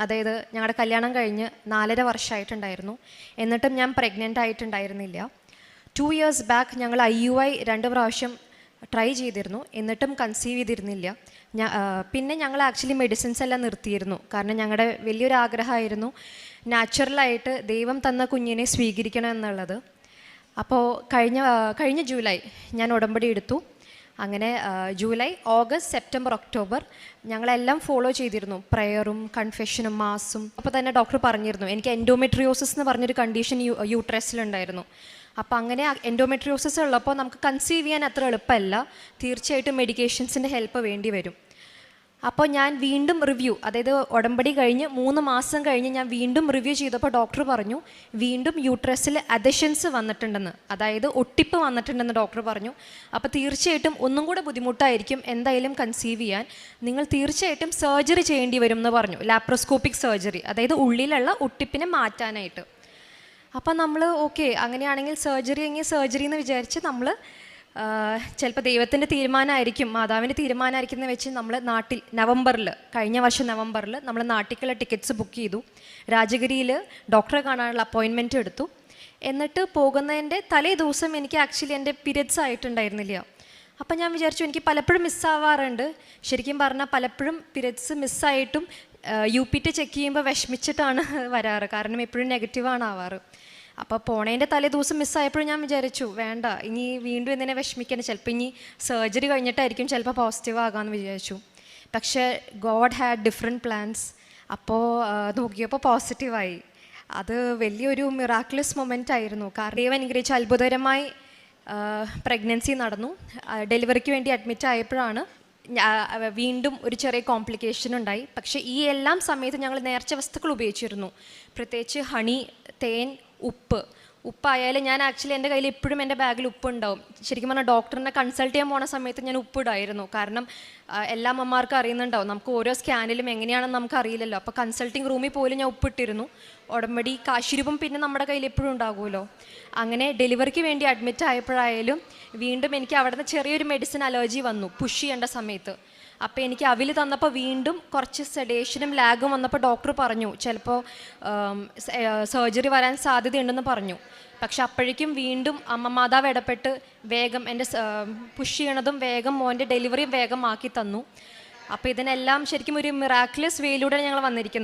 അതായത് ഞങ്ങളുടെ കല്യാണം കഴിഞ്ഞ് 4.5 വർഷമായിട്ടുണ്ടായിരുന്നു. എന്നിട്ടും ഞാൻ പ്രഗ്നൻ്റ് ആയിട്ടുണ്ടായിരുന്നില്ല. 2 ഇയേഴ്സ് ബാക്ക് ഞങ്ങൾ IUI 2 പ്രാവശ്യം ട്രൈ ചെയ്തിരുന്നു, എന്നിട്ടും കൺസീവ് ചെയ്തിരുന്നില്ല. പിന്നെ ഞങ്ങൾ ആക്ച്വലി മെഡിസിൻസ് എല്ലാം നിർത്തിയിരുന്നു. കാരണം ഞങ്ങളുടെ വലിയൊരു ആഗ്രഹമായിരുന്നു നാച്ചുറലായിട്ട് ദൈവം തന്ന കുഞ്ഞിനെ സ്വീകരിക്കണം എന്നുള്ളത്. അപ്പോൾ കഴിഞ്ഞ ജൂലൈ ഞാൻ ഉടമ്പടി എടുത്തു. അങ്ങനെ ജൂലൈ, ഓഗസ്റ്റ്, സെപ്റ്റംബർ, ഒക്ടോബർ ഞങ്ങളെല്ലാം ഫോളോ ചെയ്തിരുന്നു, പ്രയറും കൺഫെഷനും മാസും. അപ്പോൾ തന്നെ ഡോക്ടർ പറഞ്ഞിരുന്നു എനിക്ക് എൻഡോമെട്രിയോസിസ് എന്ന് പറഞ്ഞൊരു കണ്ടീഷൻ യൂട്രസിലുണ്ടായിരുന്നു. അപ്പോൾ അങ്ങനെ എൻഡോമെട്രിയോസിസ് ഉള്ളപ്പോൾ നമുക്ക് കൺസീവ് ചെയ്യാൻ അത്ര എളുപ്പമല്ല, തീർച്ചയായിട്ടും മെഡിക്കേഷൻസിൻ്റെ ഹെൽപ്പ് വേണ്ടി വരും. അപ്പോൾ ഞാൻ വീണ്ടും റിവ്യൂ, അതായത് ഉടമ്പടി കഴിഞ്ഞ് 3 മാസം കഴിഞ്ഞ് ഞാൻ വീണ്ടും റിവ്യൂ ചെയ്തപ്പോൾ ഡോക്ടർ പറഞ്ഞു വീണ്ടും യൂട്രസിൽ അദഷൻസ് വന്നിട്ടുണ്ടെന്ന്, അതായത് ഒട്ടിപ്പ് വന്നിട്ടുണ്ടെന്ന് ഡോക്ടർ പറഞ്ഞു. അപ്പോൾ തീർച്ചയായിട്ടും ഒന്നും കൂടെ ബുദ്ധിമുട്ടായിരിക്കും എന്തായാലും കൺസീവ് ചെയ്യാൻ, നിങ്ങൾ തീർച്ചയായിട്ടും സർജറി ചെയ്യേണ്ടി വരും എന്ന് പറഞ്ഞു. ലാപ്രോസ്കോപ്പിക് സർജറി, അതായത് ഉള്ളിലുള്ള ഒട്ടിപ്പിനെ മാറ്റാനായിട്ട്. അപ്പം നമ്മൾ ഓക്കെ, അങ്ങനെയാണെങ്കിൽ സർജറി എന്ന് വിചാരിച്ച് നമ്മൾ ചിലപ്പോൾ ദൈവത്തിൻ്റെ തീരുമാനമായിരിക്കും, മാതാവിൻ്റെ തീരുമാനമായിരിക്കും എന്ന് വെച്ച് നമ്മൾ നാട്ടിൽ കഴിഞ്ഞ വർഷം നവംബറിൽ നമ്മൾ നാട്ടിലേക്കുള്ള ടിക്കറ്റ്സ് ബുക്ക് ചെയ്തു. രാജഗിരിയിൽ ഡോക്ടറെ കാണാനുള്ള അപ്പോയിൻമെൻറ്റ് എടുത്തു. എന്നിട്ട് പോകുന്നതിൻ്റെ തലേ ദിവസം എനിക്ക് ആക്ച്വലി എൻ്റെ പീരിയഡ്സ് ആയിട്ടുണ്ടായിരുന്നില്ല. അപ്പം ഞാൻ വിചാരിച്ചു എനിക്ക് പലപ്പോഴും മിസ്സാവാറുണ്ട്. ശരിക്കും പറഞ്ഞാൽ പലപ്പോഴും പീരിയഡ്സ് മിസ്സായിട്ടും UPT ചെക്ക് ചെയ്യുമ്പോൾ വിഷമിച്ചിട്ടാണ് വരാറ്, കാരണം എപ്പോഴും നെഗറ്റീവാണ് ആവാറ്. അപ്പോൾ പോണേൻ്റെ തലേ ദിവസം മിസ്സായപ്പോഴും ഞാൻ വിചാരിച്ചു വേണ്ട, ഇനി വീണ്ടും എന്തിനെ വിഷമിക്കണം, ചിലപ്പോൾ ഇനി സർജറി കഴിഞ്ഞിട്ടായിരിക്കും ചിലപ്പോൾ പോസിറ്റീവ് ആകാമെന്ന് വിചാരിച്ചു. പക്ഷേ ഗോഡ് ഹാഡ് ഡിഫറെൻറ്റ് പ്ലാൻസ്. അപ്പോൾ നോക്കിയപ്പോൾ പോസിറ്റീവായി. അത് വലിയൊരു മിറാക്കുലസ് മൊമെൻ്റ് ആയിരുന്നു. കാരണം ദൈവം അനുഗ്രഹിച്ച അത്ഭുതകരമായി പ്രഗ്നൻസി നടന്നു. ഡെലിവറിക്ക് വേണ്ടി അഡ്മിറ്റ് ആയപ്പോഴാണ് വീണ്ടും ഒരു ചെറിയ കോംപ്ലിക്കേഷൻ ഉണ്ടായി. പക്ഷേ ഈ എല്ലാം സമയത്ത് ഞങ്ങൾ നേർച്ച വസ്തുക്കൾ ഉപയോഗിച്ചിരുന്നു, പ്രത്യേകിച്ച് ഹണി, തേൻ, ഉപ്പായാലും ഞാൻ ആക്ച്വലി എൻ്റെ കയ്യിൽ എപ്പോഴും എൻ്റെ ബാഗിൽ ഉപ്പുണ്ടാവും. ശരിക്കും പറഞ്ഞാൽ ഡോക്ടറിനെ കൺസൾട്ട് ചെയ്യാൻ പോണ സമയത്ത് ഞാൻ ഉപ്പിടായിരുന്നു. കാരണം എല്ലാ അമ്മമാർക്കും അറിയുന്നുണ്ടാവും, നമുക്ക് ഓരോ സ്കാനിലും എങ്ങനെയാണെന്ന് നമുക്ക് അറിയില്ലല്ലോ. അപ്പോൾ കൺസൾട്ടിങ് റൂമിൽ പോലും ഞാൻ ഉപ്പിട്ടിരുന്നു. ഉടമ്പടി കാശുരൂപം പിന്നെ നമ്മുടെ കയ്യിൽ എപ്പോഴും ഉണ്ടാകുമല്ലോ. അങ്ങനെ ഡെലിവറിക്ക് വേണ്ടി അഡ്മിറ്റ് ആയപ്പോഴായാലും വീണ്ടും എനിക്ക് അവിടെ നിന്ന് ചെറിയൊരു മെഡിസിൻ അലർജി വന്നു പുഷ് ചെയ്യേണ്ട സമയത്ത്. അപ്പോൾ എനിക്ക് അവിൽ തന്നപ്പോൾ വീണ്ടും കുറച്ച് സെഡേഷനും ലാഗും വന്നപ്പോൾ ഡോക്ടർ പറഞ്ഞു ചിലപ്പോൾ സർജറി വരാൻ സാധ്യതയുണ്ടെന്ന് പറഞ്ഞു. പക്ഷെ അപ്പോഴേക്കും വീണ്ടും മാതാവ് ഇടപെട്ട് വേഗം എൻ്റെ പുഷ് ചെയ്യണതും വേഗം മോൻ്റെ ഡെലിവറിയും വേഗം ആക്കി തന്നു. അപ്പോൾ ഇതിനെല്ലാം ശരിക്കും ഒരു മിറാക്കുലസ് വേയിലൂടെ ഞങ്ങൾ വന്നിരിക്കുന്നത്.